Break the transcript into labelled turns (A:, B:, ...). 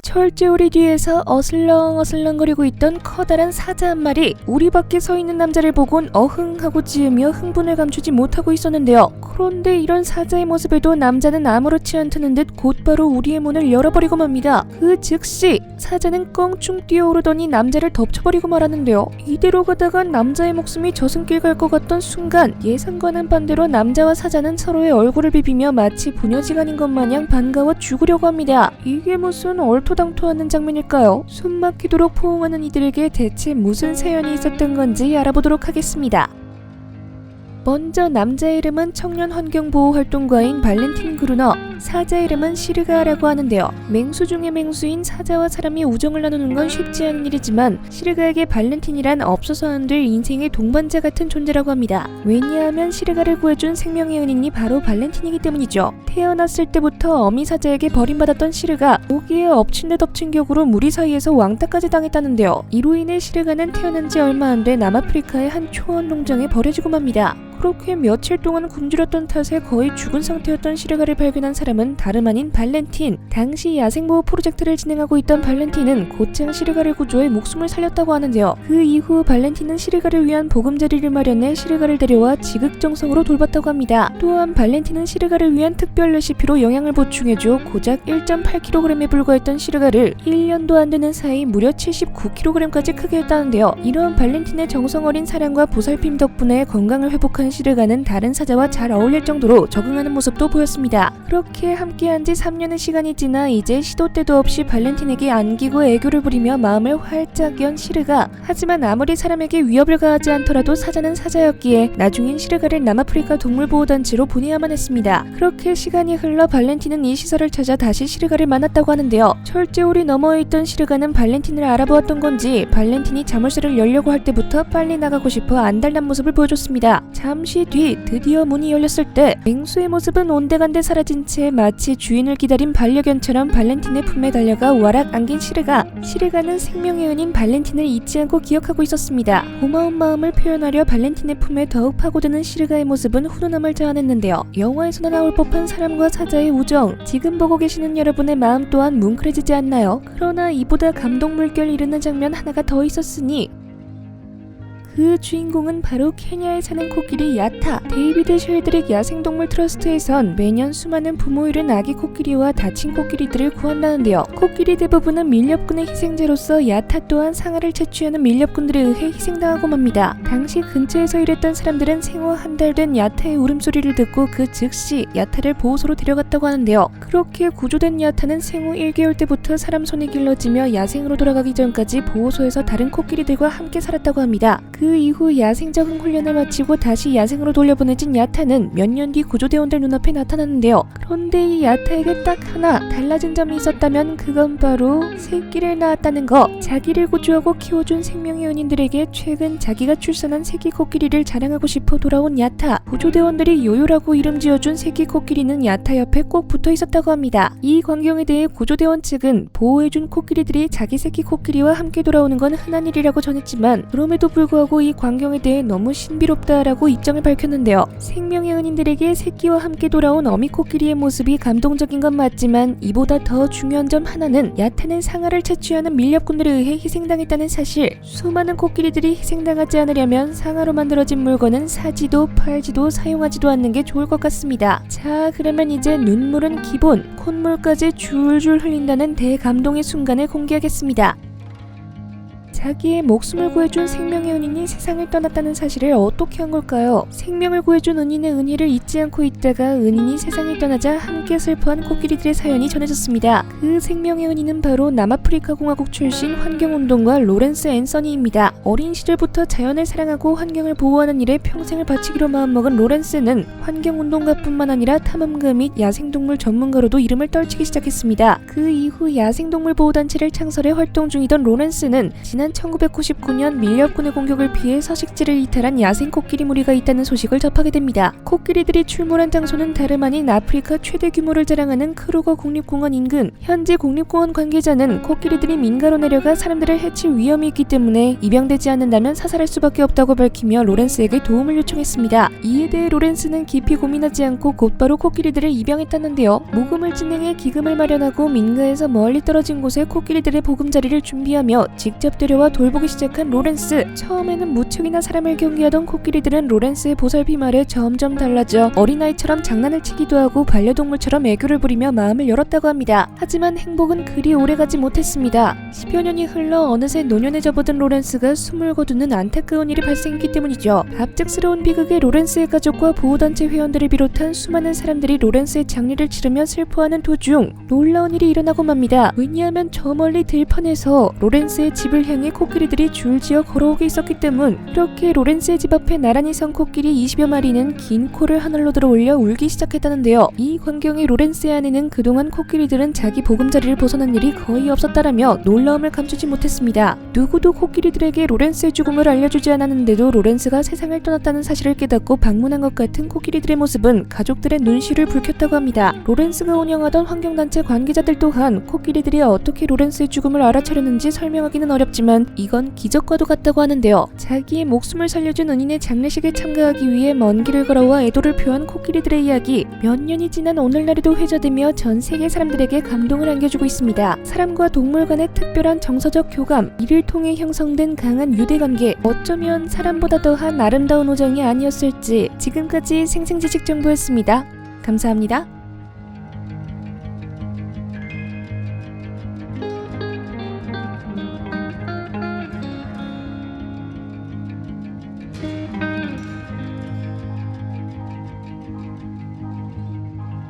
A: 철제오리 뒤에서 어슬렁어슬렁거리고 있던 커다란 사자 한 마리, 우리 밖에 서 있는 남자를 보곤 어흥하고 찌으며 흥분을 감추지 못하고 있었는데요. 그런데 이런 사자의 모습에도 남자는 아무렇지 않다는 듯 곧바로 우리의 문을 열어버리고 맙니다. 그 즉시 사자는 껑충 뛰어오르더니 남자를 덮쳐버리고 말았는데요. 이대로 가다가 남자의 목숨이 저승길 갈 것 같던 순간 예상과는 반대로 남자와 사자는 서로의 얼굴을 비비며 마치 부녀지간인 것 마냥 반가워 죽으려고 합니다. 이게 무슨 얼토당토하는 장면일까요? 숨막히도록 포옹하는 이들에게 대체 무슨 사연이 있었던 건지 알아보도록 하겠습니다. 먼저 남자의 이름은 청년환경보호활동가인 발렌틴 그루너, 사자 이름은 시르가라고 하는데요. 맹수 중의 맹수인 사자와 사람이 우정을 나누는 건 쉽지 않은 일이지만 시르가에게 발렌틴이란 없어서 안 될 인생의 동반자 같은 존재라고 합니다. 왜냐하면 시르가를 구해준 생명의 은인이 바로 발렌틴이기 때문이죠. 태어났을 때부터 어미 사자에게 버림받았던 시르가 거기에 엎친 데 덮친 격으로 무리 사이에서 왕따까지 당했다는데요. 이로 인해 시르가는 태어난 지 얼마 안 돼 남아프리카의 한 초원 농장에 버려지고 맙니다. 그렇게 며칠 동안 굶주렸던 탓에 거의 죽은 상태였던 시르가를 발견한 사람은 다름 아닌 발렌틴. 당시 야생보호 프로젝트를 진행하고 있던 발렌틴은 곧장 시르가를 구조해 목숨을 살렸다고 하는데요. 그 이후 발렌틴은 시르가를 위한 보금자리를 마련해 시르가를 데려와 지극정성으로 돌봤다고 합니다. 또한 발렌틴은 시르가를 위한 특별 레시피로 영양을 보충해줘 고작 1.8kg에 불과했던 시르가를 1년도 안 되는 사이 무려 79kg까지 크게 했다는데요. 이런 발렌틴의 정성 어린 사랑과 보살핌 덕분에 건강을 회복한 시르가는 다른 사자와 잘 어울릴 정도로 적응하는 모습도 보였습니다. 그렇게 함께한 지 3년의 시간이 지나 이제 시도 때도 없이 발렌틴에게 안기고 애교를 부리며 마음을 활짝 연 시르가. 하지만 아무리 사람에게 위협을 가하지 않더라도 사자는 사자였기에 나중엔 시르가를 남아프리카 동물보호단체로 보내야만 했습니다. 그렇게 시간이 흘러 발렌틴은 이 시설을 찾아 다시 시르가를 만났다고 하는데요. 철제올이 너머에 있던 시르가는 발렌틴을 알아보았던 건지 발렌틴이 자물쇠를 열려고 할 때부터 빨리 나가고 싶어 안달난 모습을 보여줬습니다. 잠시 뒤 드디어 문이 열렸을 때 맹수의 모습은 온데간데 사라진 채 마치 주인을 기다린 반려견처럼 발렌틴의 품에 달려가 와락 안긴 시르가는 생명의 은인 발렌틴을 잊지 않고 기억하고 있었습니다. 고마운 마음을 표현하려 발렌틴의 품에 더욱 파고드는 시르가의 모습은 훈훈함을 자아냈는데요. 영화에서나 나올 법한 사람과 사자의 우정, 지금 보고 계시는 여러분의 마음 또한 뭉클해지지 않나요? 그러나 이보다 감동 물결 이르는 장면 하나가 더 있었으니 그 주인공은 바로 케냐에 사는 코끼리 야타. 데이비드 쉘드릭 야생동물 트러스트에선 매년 수많은 부모 잃은 아기 코끼리와 다친 코끼리들을 구한다는데요. 코끼리 대부분은 밀렵꾼의 희생자로서 야타 또한 상아를 채취하는 밀렵꾼들에 의해 희생당하고 맙니다. 당시 근처에서 일했던 사람들은 생후 한 달 된 야타의 울음소리를 듣고 그 즉시 야타를 보호소로 데려갔다고 하는데요. 그렇게 구조된 야타는 생후 1개월 때부터 사람 손에 길러지며 야생으로 돌아가기 전까지 보호소에서 다른 코끼리들과 함께 살았다고 합니다. 그 이후 야생 적응 훈련을 마치고 다시 야생으로 돌려보내진 야타는 몇 년 뒤 구조대원들 눈앞에 나타났는데요. 그런데 이 야타에게 딱 하나 달라진 점이 있었다면 그건 바로 새끼를 낳았다는 거. 자기를 구조하고 키워준 생명의 은인들에게 최근 자기가 출산한 새끼 코끼리를 자랑하고 싶어 돌아온 야타. 구조대원들이 요요라고 이름 지어준 새끼 코끼리는 야타 옆에 꼭 붙어 있었다고 합니다. 이 광경에 대해 구조대원 측은 보호해준 코끼리들이 자기 새끼 코끼리와 함께 돌아오는 건 흔한 일이라고 전했지만 그럼에도 불구하고 이 광경에 대해 너무 신비롭다라고 입장을 밝혔는데요. 생명의 은인들에게 새끼와 함께 돌아온 어미 코끼리의 모습이 감동적인 건 맞지만 이보다 더 중요한 점 하나는 야타는 상아를 채취하는 밀렵꾼들에 의해 희생당했다는 사실. 수많은 코끼리들이 희생당하지 않으려면 상아로 만들어진 물건은 사지도 팔지도 사용하지도 않는 게 좋을 것 같습니다. 자, 그러면 이제 눈물은 기본, 콧물까지 줄줄 흘린다는 대감동의 순간을 공개하겠습니다. 자기의 목숨을 구해준 생명의 은인이 세상을 떠났다는 사실을 어떻게 한 걸까요? 생명을 구해준 은인의 은희를 잊지 않고 있다가 은인이 세상을 떠나자 함께 슬퍼한 코끼리들의 사연이 전해졌습니다. 그 생명의 은인은 바로 남아프리카 공화국 출신 환경운동가 로렌스 앤서니입니다. 어린 시절부터 자연을 사랑하고 환경을 보호하는 일에 평생을 바치기로 마음먹은 로렌스는 환경운동가뿐만 아니라 탐험가 및 야생동물 전문가로도 이름을 떨치기 시작했습니다. 그 이후 야생동물 보호단체를 창설해 활동 중이던 로렌스는 지난 1999년 밀렵군의 공격을 피해 서식지를 이탈한 야생 코끼리 무리가 있다는 소식을 접하게 됩니다. 코끼리들이 출몰한 장소는 다름 아닌 아프리카 최대 규모를 자랑하는 크루거 국립공원 인근. 현지 국립공원 관계자는 코끼리들이 민가로 내려가 사람들을 해칠 위험이 있기 때문에 입양되지 않는다면 사살할 수밖에 없다고 밝히며 로렌스에게 도움을 요청했습니다. 이에 대해 로렌스는 깊이 고민하지 않고 곧바로 코끼리들을 입양했다는데요. 모금을 진행해 기금을 마련하고 민가에서 멀리 떨어진 곳에 코끼리들의 보금자리를 준비하며 직접 데려와 돌보기 시작한 로렌스. 처음에는 무척이나 사람을 경계하던 코끼리들은 로렌스의 보살핌 아래 점점 달라져 어린아이처럼 장난을 치기도 하고 반려동물처럼 애교를 부리며 마음을 열었다고 합니다. 하지만 행복은 그리 오래가지 못했습니다. 10여 년이 흘러 어느새 노년에 접어든 로렌스가 숨을 거두는 안타까운 일이 발생했기 때문이죠. 갑작스러운 비극에 로렌스의 가족과 보호단체 회원들을 비롯한 수많은 사람들이 로렌스의 장례를 치르며 슬퍼하는 도중 놀라운 일이 일어나고 맙니다. 왜냐하면 저 멀리 들판에서 로렌스의 집을 향해 코끼리들이 줄지어 걸어오고 있었기 때문. 이렇게 로렌스의 집 앞에 나란히 선 코끼리 20여 마리는 긴 코를 하늘로 들어 올려 울기 시작했다는데요. 이 광경에 로렌스의 아내는 그동안 코끼리들은 자기 보금자리를 벗어난 일이 거의 없었다라며 놀라움을 감추지 못했습니다. 누구도 코끼리들에게 로렌스의 죽음을 알려주지 않았는데도 로렌스가 세상을 떠났다는 사실을 깨닫고 방문한 것 같은 코끼리들의 모습은 가족들의 눈시를 불켰다고 합니다. 로렌스가 운영하던 환경단체 관계자들 또한 코끼리들이 어떻게 로렌스의 죽음을 알아차렸는지 설명하기는 어렵지만 이건 기적과도 같다고 하는데요. 자기의 목숨을 살려준 은인의 장례식에 참가하기 위해 먼 길을 걸어와 애도를 표한 코끼리들의 이야기. 몇 년이 지난 오늘날에도 회자되며 전 세계 사람들에게 감동을 안겨주고 있습니다. 사람과 동물 간의 특별한 정서적 교감, 이를 통해 형성된 강한 유대관계, 어쩌면 사람보다 더한 아름다운 우정이 아니었을지. 지금까지 생생지식정보였습니다. 감사합니다.